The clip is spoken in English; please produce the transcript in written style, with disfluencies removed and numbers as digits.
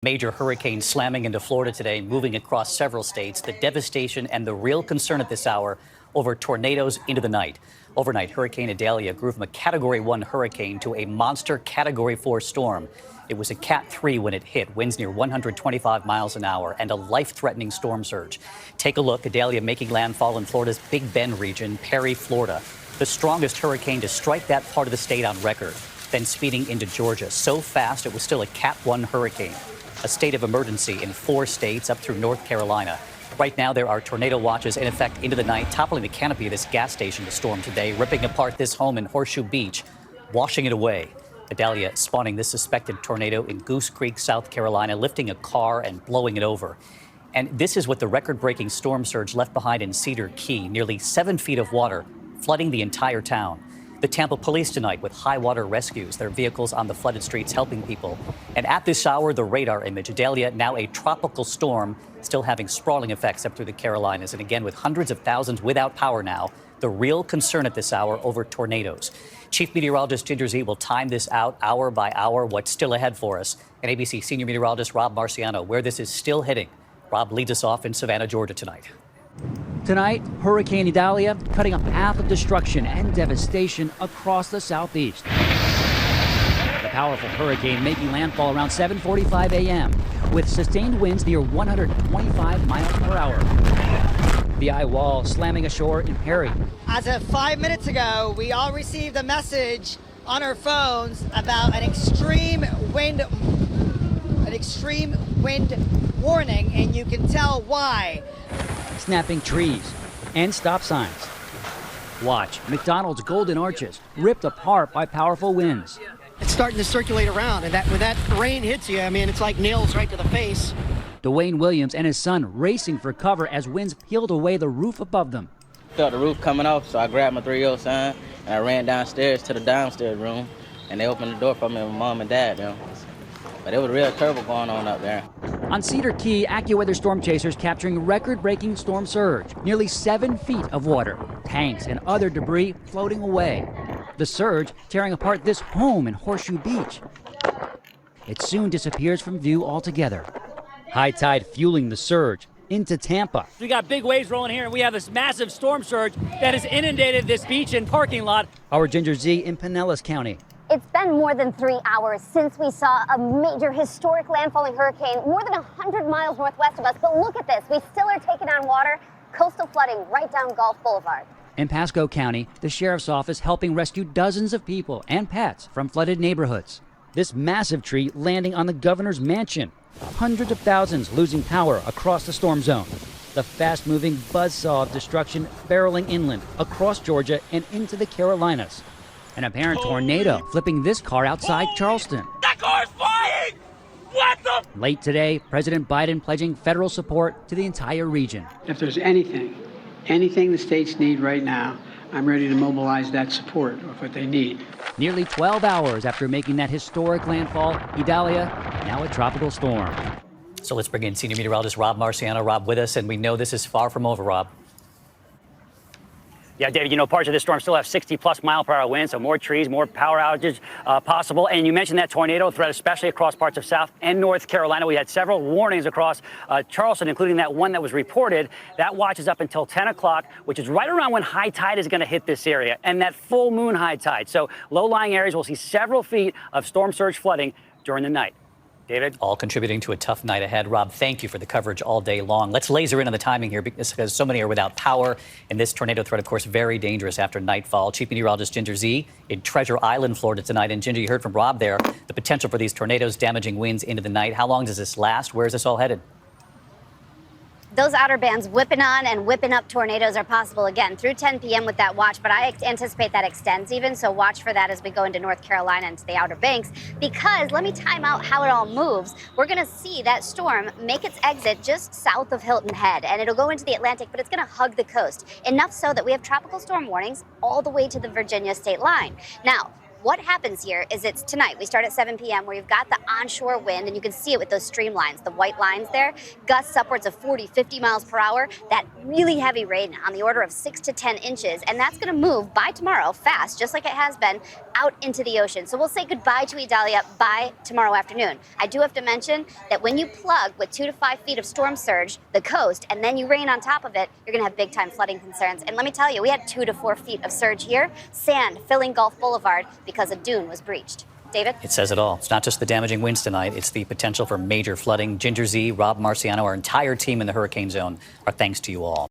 Major hurricane slamming into Florida today, moving across several states. The devastation and the real concern at this hour over tornadoes into the night. Overnight, Hurricane Idalia grew from a Category 1 hurricane to a monster Category 4 storm. It was a Cat 3 when it hit, winds near 125 miles an hour, and a life-threatening storm surge. Take a look. Idalia making landfall in Florida's Big Bend region, Perry, Florida. The strongest hurricane to strike that part of the state on record. Then speeding into Georgia so fast it was still a Cat 1 hurricane. A state of emergency in 4 states up through North Carolina. Right now, there are tornado watches in effect into the night, toppling the canopy of this gas station. The storm today, ripping apart this home in Horseshoe Beach, washing it away. Idalia spawning this suspected tornado in Goose Creek, South Carolina, lifting a car and blowing it over. And this is what the record-breaking storm surge left behind in Cedar Key, nearly 7 feet of water, flooding the entire town. The Tampa police tonight with high water rescues, their vehicles on the flooded streets helping people. And at this hour, the radar image, Idalia, now a tropical storm, still having sprawling effects up through the Carolinas. And again, with hundreds of thousands without power now, the real concern at this hour over tornadoes. Chief Meteorologist Ginger Z will time this out hour by hour, what's still ahead for us. And ABC Senior Meteorologist Rob Marciano, where this is still heading. Rob leads us off in Savannah, Georgia tonight. Tonight, Hurricane Idalia cutting a path of destruction and devastation across the southeast. The powerful hurricane making landfall around 7:45 a.m. with sustained winds near 125 miles per hour. The eye wall slamming ashore in Perry. As of 5 minutes ago, we all received a message on our phones about an extreme wind warning, and you can tell why. Snapping trees and stop signs. Watch McDonald's golden arches ripped apart by powerful winds. It's starting to circulate around, and when that rain hits you, I mean, it's like nails right to the face. Dwayne Williams and his son racing for cover as winds peeled away the roof above them. Felt the roof coming off, so I grabbed my 3-year-old son and I ran downstairs to the downstairs room, and they opened the door for me with mom and dad. But it was real terrible going on up there. On Cedar Key, AccuWeather storm chasers capturing record-breaking storm surge. Nearly 7 feet of water, tanks and other debris floating away. The surge tearing apart this home in Horseshoe Beach. It soon disappears from view altogether. High tide fueling the surge into Tampa. We got big waves rolling here, and we have this massive storm surge that has inundated this beach and parking lot. Our Ginger Z in Pinellas County. It's been more than 3 hours since we saw a major historic landfalling hurricane more than 100 miles northwest of us. But look at this. We still are taking on water. Coastal flooding right down Gulf Boulevard. In Pasco County, the sheriff's office helping rescue dozens of people and pets from flooded neighborhoods. This massive tree landing on the governor's mansion. Hundreds of thousands losing power across the storm zone. The fast-moving buzzsaw of destruction barreling inland across Georgia and into the Carolinas. An apparent tornado flipping this car outside Charleston. That car's flying! What the? Late today, President Biden pledging federal support to the entire region. If there's anything the states need right now, I'm ready to mobilize that support of what they need. Nearly 12 hours after making that historic landfall, Idalia, now a tropical storm. So let's bring in Senior Meteorologist Rob Marciano. Rob with us, and we know this is far from over, Rob. Yeah, David, parts of this storm still have 60-plus mile-per-hour winds, so more trees, more power outages possible. And you mentioned that tornado threat, especially across parts of South and North Carolina. We had several warnings across Charleston, including that one that was reported. That watch is up until 10 o'clock, which is right around when high tide is going to hit this area, and that full moon high tide. So low-lying areas will see several feet of storm surge flooding during the night. David? All contributing to a tough night ahead. Rob, thank you for the coverage all day long. Let's laser in on the timing here because so many are without power. And this tornado threat, of course, very dangerous after nightfall. Chief Meteorologist Ginger Z in Treasure Island, Florida tonight. And Ginger, you heard from Rob there, the potential for these tornadoes damaging winds into the night. How long does this last? Where is this all headed? Those outer bands whipping on and whipping up tornadoes are possible again through 10 p.m. with that watch, but I anticipate that extends even, so watch for that as we go into North Carolina and to the Outer Banks, because let me time out how it all moves. We're going to see that storm make its exit just south of Hilton Head, and it'll go into the Atlantic, but it's going to hug the coast, enough so that we have tropical storm warnings all the way to the Virginia state line. Now, what happens here is it's tonight. We start at 7 p.m. where you've got the onshore wind, and you can see it with those streamlines, the white lines there, gusts upwards of 40, 50 miles per hour. That really heavy rain on the order of 6 to 10 inches, and that's going to move by tomorrow fast, just like it has been, out into the ocean. So we'll say goodbye to Idalia by tomorrow afternoon. I do have to mention that when you plug with 2 to 5 feet of storm surge the coast, and then you rain on top of it, you're going to have big time flooding concerns. And let me tell you, we had 2 to 4 feet of surge here, sand filling Gulf Boulevard because a dune was breached. David? It says it all. It's not just the damaging winds tonight. It's the potential for major flooding. Ginger Z, Rob Marciano, our entire team in the hurricane zone, our thanks to you all.